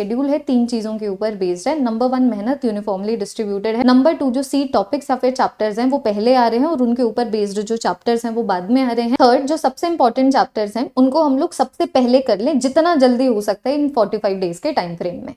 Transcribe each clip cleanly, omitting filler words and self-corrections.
Schedule है 3 चीजों के ऊपर बेस्ड है। नंबर 1 मेहनत यूनिफॉर्मली डिस्ट्रीब्यूटेड है। नंबर 2 जो सीड टॉपिक्स या फिर चैप्टर्स हैं वो पहले आ रहे हैं और उनके ऊपर बेस्ड जो चैप्टर्स हैं वो बाद में आ रहे हैं। थर्ड जो सबसे इंपॉर्टेंट चैप्टर्स हैं उनको हम लोग सबसे पहले कर लें जितना जल्दी हो सकता है इन 45 डेज के टाइम फ्रेम में।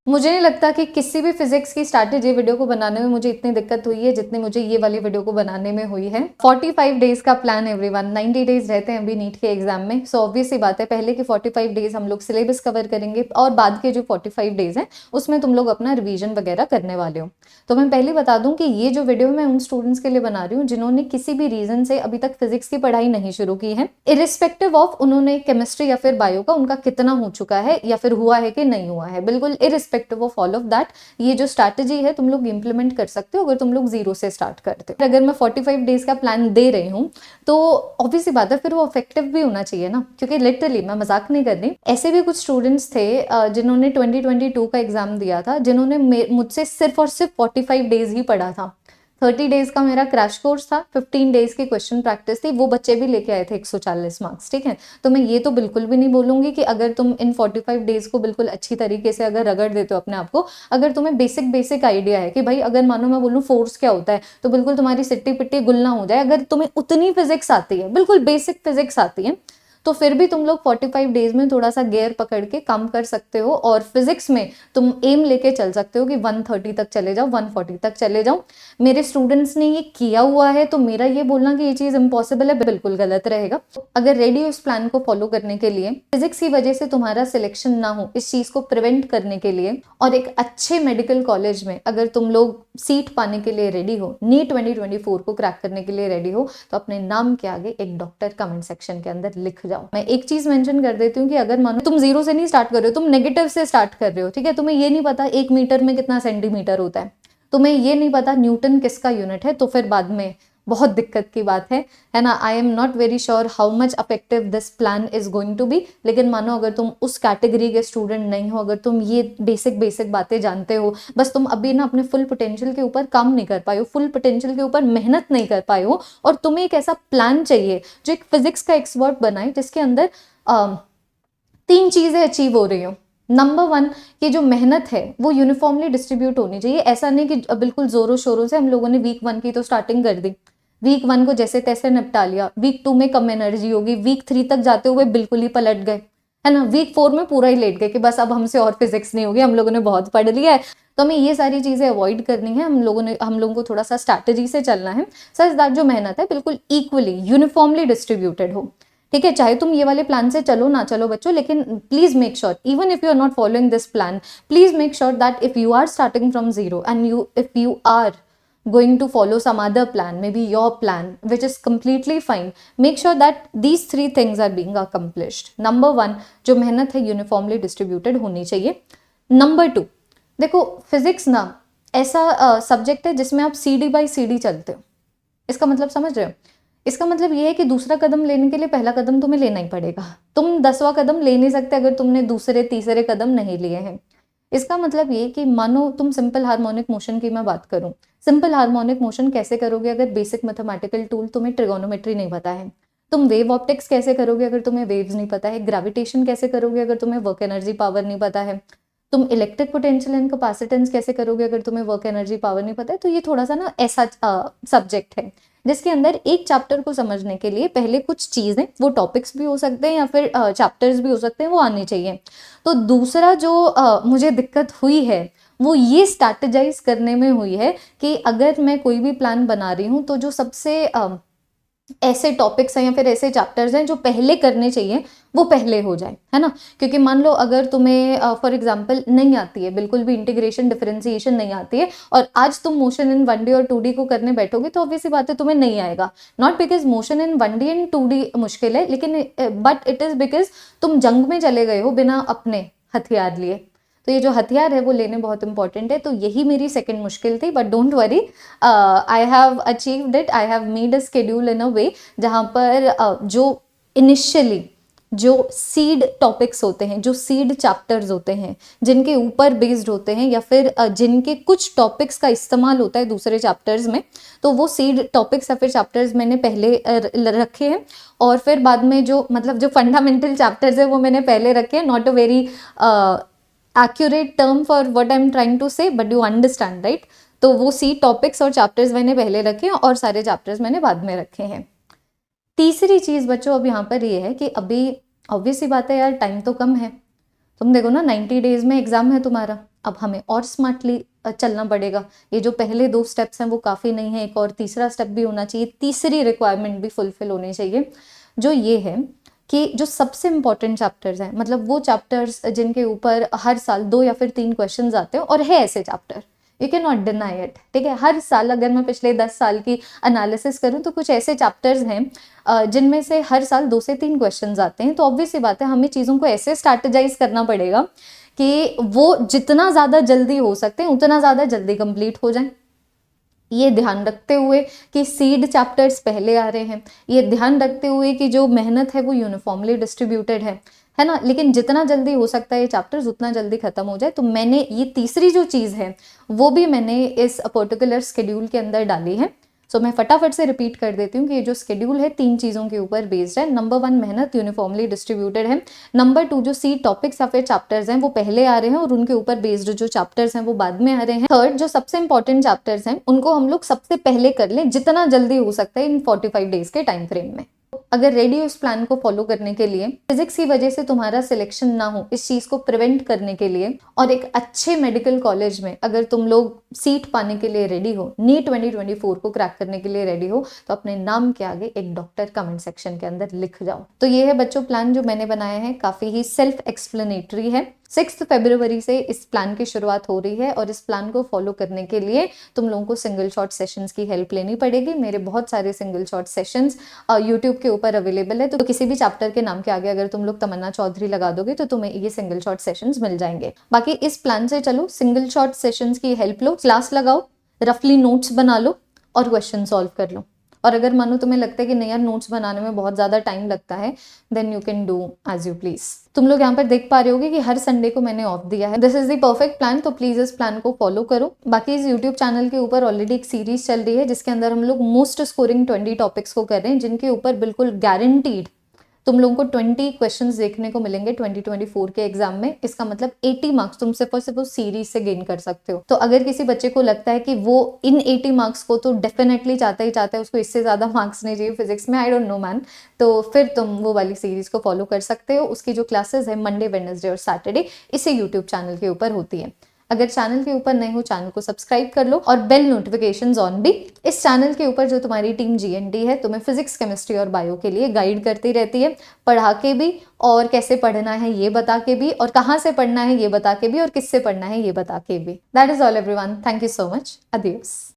मुझे नहीं लगता कि किसी भी फिजिक्स की स्ट्रैटेजी वीडियो को बनाने में मुझे इतनी दिक्कत हुई है जितनी मुझे ये वाली वीडियो को बनाने में हुई है। 45 डेज का प्लान एवरीवन, 90 डेज रहते हैं अभी नीट के एग्जाम में। सो ऑब्वियस सी बात है पहले के 45 डेज हम लोग सिलेबस कवर करेंगे और बाद के जो 45 डेज हैं उसमें तुम लोग अपना रिवीजन वगैरह करने वाले हो। तो मैं पहले बता दूं कि ये जो वीडियो मैं उन स्टूडेंट्स के लिए बना रही हूँ जिन्होंने किसी भी रीजन से अभी तक फिजिक्स की पढ़ाई नहीं शुरू की है, इरिस्पेक्टिव ऑफ उन्होंने केमिस्ट्री या फिर बायो का उनका कितना हो चुका है या फिर हुआ है कि नहीं हुआ है, बिल्कुल irrespective of all of that ये जो स्ट्रैटेजी है तुम लोग इंप्लीमेंट कर सकते हो अगर तुम लोग 0 से स्टार्ट करते हो। अगर मैं 45 डेज का प्लान दे रही हूँ तो ऑब्वियसली बात है फिर वो इफेक्टिव भी होना चाहिए ना, क्योंकि लिटरली मैं मजाक नहीं कर रही। ऐसे भी कुछ स्टूडेंट्स थे जिन्होंने 2022 का एग्जाम दिया था, जिन्होंने मुझसे सिर्फ और सिर्फ 45 डेज ही पढ़ा था। 30 डेज का मेरा क्रैश कोर्स था, 15 डेज की क्वेश्चन प्रैक्टिस थी, वो बच्चे भी लेके आए थे 140 मार्क्स, ठीक है। तो मैं ये तो बिल्कुल भी नहीं बोलूंगी कि अगर तुम इन 45 डेज को बिल्कुल अच्छी तरीके से अगर रगड़ देते हो अपने आप को, अगर तुम्हें बेसिक आइडिया है कि भाई अगर मानो मैं बोलूँ फोर्स क्या होता है तो बिल्कुल तुम्हारी सिट्टी पिट्टी गुलना हो जाए, अगर तुम्हें उतनी फिजिक्स आती है, बिल्कुल बेसिक फिजिक्स आती है, तो फिर भी तुम लोग 45 डेज में थोड़ा सा गियर पकड़ के काम कर सकते हो और फिजिक्स में तुम एम लेके चल सकते हो कि 130 तक चले जाओ, 140 तक चले जाओ। मेरे स्टूडेंट्स ने ये किया हुआ है तो मेरा ये बोलना कि ये चीज इम्पॉसिबल है बिल्कुल गलत रहेगा। अगर रेडी हो इस प्लान को फॉलो करने के लिए, फिजिक्स की वजह से तुम्हारा सिलेक्शन ना हो इस चीज को प्रिवेंट करने के लिए, और एक अच्छे मेडिकल कॉलेज में अगर तुम लोग सीट पाने के लिए रेडी हो, नीट 2024 को क्रैक करने के लिए रेडी हो, तो अपने नाम के आगे एक डॉक्टर कमेंट सेक्शन के अंदर लिख जाओ। मैं एक चीज मेंशन कर देती हूँ कि अगर मानो तुम 0 से नहीं स्टार्ट कर रहे हो, तुम नेगेटिव से स्टार्ट कर रहे हो, ठीक है, तुम्हें ये नहीं पता 1 मीटर में कितना सेंटीमीटर होता है, तुम्हें ये नहीं पता न्यूटन किसका यूनिट है, तो फिर बाद में बहुत दिक्कत की बात है ना। I am not very sure how much effective this plan is going to be, लेकिन मानो अगर तुम उस कैटेगरी के स्टूडेंट नहीं हो, अगर तुम ये बेसिक बातें जानते हो, बस तुम अभी ना अपने फुल पोटेंशियल के ऊपर काम नहीं कर पाए हो, फुल पोटेंशियल के ऊपर मेहनत नहीं कर पाए हो, और तुम्हें एक ऐसा प्लान चाहिए जो एक फिजिक्स का एक्सपर्ट बनाए जिसके अंदर 3 चीजें अचीव हो रही हो। नंबर 1 कि जो मेहनत है वो यूनिफॉर्मली डिस्ट्रीब्यूट होनी चाहिए। ऐसा नहीं कि बिल्कुल जोरों शोरों से हम लोगों ने वीक 1 की तो स्टार्टिंग कर दी, वीक 1 को जैसे तैसे निपटा लिया, वीक 2 में कम एनर्जी होगी, वीक 3 तक जाते हुए बिल्कुल ही पलट गए, है ना, वीक 4 में पूरा ही लेट गए कि बस अब हमसे और फिजिक्स नहीं होगी, हम लोगों ने बहुत पढ़ लिया है। तो हमें ये सारी चीजें अवॉइड करनी है, हम लोगों को थोड़ा सा स्ट्रैटेजी से चलना है, सच दैट जो मेहनत है बिल्कुल इक्वली यूनिफॉर्मली डिस्ट्रीब्यूटेड हो, ठीक है। चाहे तुम ये वाले प्लान से चलो ना चलो बच्चों, लेकिन please make sure even if you are not following this plan, please make sure that if you are starting from 0 and if you are going to follow some other plan, maybe your plan, which is completely fine, make sure that these 3 things are being accomplished. Number 1 जो मेहनत है uniformly distributed होनी चाहिए। Number 2 देखो physics ना ऐसा subject है जिसमें आप CD by CD चलते हो। इसका मतलब समझ रहे हो? इसका मतलब ये है कि दूसरा कदम लेने के लिए पहला कदम तुम्हें लेना ही पड़ेगा। तुम 10वां कदम ले नहीं सकते अगर तुमने दूसरे तीसरे कदम नहीं लिए हैं। इसका मतलब ये कि मानो तुम सिंपल हार्मोनिक मोशन की मैं बात करूं, सिंपल हार्मोनिक मोशन कैसे करोगे अगर बेसिक मैथमेटिकल टूल तुम्हें ट्रिगोनोमेट्री नहीं पता है? तुम वेव ऑप्टिक्स कैसे करोगे अगर तुम्हें वेव्स नहीं पता है? ग्रेविटेशन कैसे करोगे अगर तुम्हें वर्क एनर्जी पावर नहीं पता है? तुम इलेक्ट्रिक पोटेंशियल एंड कैपेसिटेंस कैसे करोगे अगर तुम्हें वर्क एनर्जी पावर नहीं पता है? तो ये थोड़ा सा ना ऐसा सब्जेक्ट है जिसके अंदर एक चैप्टर को समझने के लिए पहले कुछ चीजें, वो टॉपिक्स भी हो सकते हैं या फिर चैप्टर्स भी हो सकते हैं, वो आनी चाहिए। तो दूसरा जो मुझे दिक्कत हुई है वो ये स्ट्रैटेजाइज करने में हुई है कि अगर मैं कोई भी प्लान बना रही हूँ तो जो सबसे ऐसे टॉपिक्स हैं या फिर ऐसे चैप्टर्स हैं जो पहले करने चाहिए वो पहले हो जाए, है ना। क्योंकि मान लो अगर तुम्हें फॉर एग्जांपल नहीं आती है, बिल्कुल भी इंटीग्रेशन डिफरेंशिएशन नहीं आती है, और आज तुम मोशन इन 1D और 2D को करने बैठोगे तो ऑब्वियसली बात है तुम्हें नहीं आएगा। Not because motion in 1D and 2D मुश्किल है, लेकिन बट इट इज बिकॉज तुम जंग में चले गए हो बिना अपने हथियार लिए। तो ये जो हथियार है वो लेने बहुत इंपॉर्टेंट है। तो यही मेरी सेकंड मुश्किल थी, but don't worry, I have achieved it. I have made a schedule in a way जहाँ पर जो इनिशियली जो सीड टॉपिक्स होते हैं, जो सीड चैप्टर्स होते हैं, जिनके ऊपर बेस्ड होते हैं या फिर जिनके कुछ टॉपिक्स का इस्तेमाल होता है दूसरे चैप्टर्स में, तो वो सीड टॉपिक्स या फिर चैप्टर्स मैंने पहले रखे हैं। और फिर बाद में जो मतलब जो फंडामेंटल चैप्टर्स है वो मैंने पहले रखे हैं। Not a very accurate term for what I am trying to say, but you understand right. तो वो सी टॉपिक्स और चैप्टर्स मैंने पहले रखे हैं और सारे चैप्टर्स मैंने बाद में रखे हैं। तीसरी चीज बच्चों अब यहाँ पर ये है कि अभी ऑब्वियस सी बात है यार, टाइम तो कम है। तुम देखो ना 90 डेज में एग्जाम है तुम्हारा, अब हमें और स्मार्टली चलना पड़ेगा। ये जो पहले 2 स्टेप्स हैं वो काफ़ी नहीं है, एक और तीसरा स्टेप भी होना चाहिए, तीसरी रिक्वायरमेंट भी फुलफिल होनी चाहिए, जो ये है कि जो सबसे इंपॉर्टेंट चैप्टर्स हैं, मतलब वो चैप्टर्स जिनके ऊपर हर साल 2 या फिर 3 क्वेश्चन आते हैं और है ऐसे chapter, you can not deny it, ठीक है। हर साल अगर मैं पिछले 10 साल की एनालिसिस करूं तो कुछ ऐसे चैप्टर्स हैं जिनमें से हर साल 2 से 3 क्वेश्चंस आते हैं। तो ऑब्वियस सी बात है हमें चीज़ों को ऐसे स्ट्रैटेजाइज करना पड़ेगा कि वो जितना ज़्यादा जल्दी हो सकते हैं उतना ज़्यादा जल्दी कंप्लीट हो जाए। ये ध्यान रखते हुए कि सीड चैप्टर्स पहले आ रहे हैं, ये ध्यान रखते हुए कि जो मेहनत है वो यूनिफॉर्मली डिस्ट्रीब्यूटेड है ना, लेकिन जितना जल्दी हो सकता है ये चैप्टर्स उतना जल्दी खत्म हो जाए। तो मैंने ये तीसरी जो चीज़ है वो भी मैंने इस पर्टिकुलर शेड्यूल के अंदर डाली है। सो मैं फटाफट से रिपीट कर देती हूँ कि ये जो शेड्यूल है 3 चीज़ों के ऊपर बेस्ड है। नंबर 1 मेहनत यूनिफॉर्मली डिस्ट्रीब्यूटेड है। नंबर 2 जो सी टॉपिक्स या फिर चैप्टर्स हैं वो पहले आ रहे हैं और उनके ऊपर बेस्ड जो चैप्टर्स हैं वो बाद में आ रहे हैं। थर्ड जो सबसे इंपॉर्टेंट चैप्टर्स हैं उनको हम लोग सबसे पहले कर लें जितना जल्दी हो सकता है इन 45 डेज के टाइम फ्रेम में। अगर रेडी हो इस प्लान को फॉलो करने के लिए, फिजिक्स की वजह से तुम्हारा सिलेक्शन ना हो इस चीज को प्रिवेंट करने के लिए, और एक अच्छे मेडिकल कॉलेज में अगर तुम लोग सीट पाने के लिए रेडी हो, नीट 2024 को क्रैक करने के लिए रेडी हो, तो अपने नाम के आगे एक डॉक्टर कमेंट सेक्शन के अंदर लिख जाओ। तो ये है बच्चों प्लान जो मैंने बनाया है, काफी ही सेल्फ एक्सप्लेनेटरी है। 6 फरवरी से इस प्लान की शुरुआत हो रही है और इस प्लान को फॉलो करने के लिए तुम लोगों को सिंगल शॉट सेशंस की हेल्प लेनी पड़ेगी। मेरे बहुत सारे सिंगल शॉट सेशंस यूट्यूब के ऊपर अवेलेबल है, तो किसी भी चैप्टर के नाम के आगे अगर तुम लोग तमन्ना चौधरी लगा दोगे तो तुम्हें ये सिंगल शॉट सेशंस मिल जाएंगे। बाकी इस प्लान से चलो, सिंगल शॉट सेशंस की हेल्प लो, क्लास लगाओ, रफली नोट्स बना लो और क्वेश्चन सॉल्व कर लो। और अगर मानो तुम्हें लगता है कि नहीं यार नोट्स बनाने में बहुत ज़्यादा टाइम लगता है, then you can do as you please. तुम लोग यहाँ पर देख पा रहे होगे कि हर संडे को मैंने ऑफ दिया है। This is the perfect plan, तो प्लीज इस प्लान को फॉलो करो। बाकी इस यूट्यूब चैनल के ऊपर ऑलरेडी एक सीरीज चल रही है जिसके अंदर हम लोग मोस्ट स्कोरिंग 20 टॉपिक्स को कर रहे हैं, जिनके ऊपर बिल्कुल गारंटीड तुम लोगों को 20 क्वेश्चंस देखने को मिलेंगे 2024 के एग्जाम में। इसका मतलब 80 मार्क्स तुम सिर्फ और सिर्फ उस सीरीज से गेन कर सकते हो। तो अगर किसी बच्चे को लगता है कि वो इन 80 मार्क्स को तो डेफिनेटली चाहता ही चाहता है, उसको इससे ज्यादा मार्क्स नहीं चाहिए फिजिक्स में, आई डोंट नो मैन, तो फिर तुम वो वाली सीरीज को फॉलो कर सकते हो। उसकी जो क्लासेस है मंडे, वेडनेसडे और सैटरडे इसी यूट्यूब चैनल के ऊपर होती है। अगर चैनल के ऊपर नए हो, चैनल को सब्सक्राइब कर लो और बेल नोटिफिकेशंस ऑन भी। इस चैनल के ऊपर जो तुम्हारी टीम जीएनडी है तुम्हें फिजिक्स, केमिस्ट्री और बायो के लिए गाइड करती रहती है, पढ़ा के भी और कैसे पढ़ना है ये बता के भी, और कहाँ से पढ़ना है ये बता के भी, और किससे पढ़ना है ये बता के भी। That is all everyone, thank you so much, adios.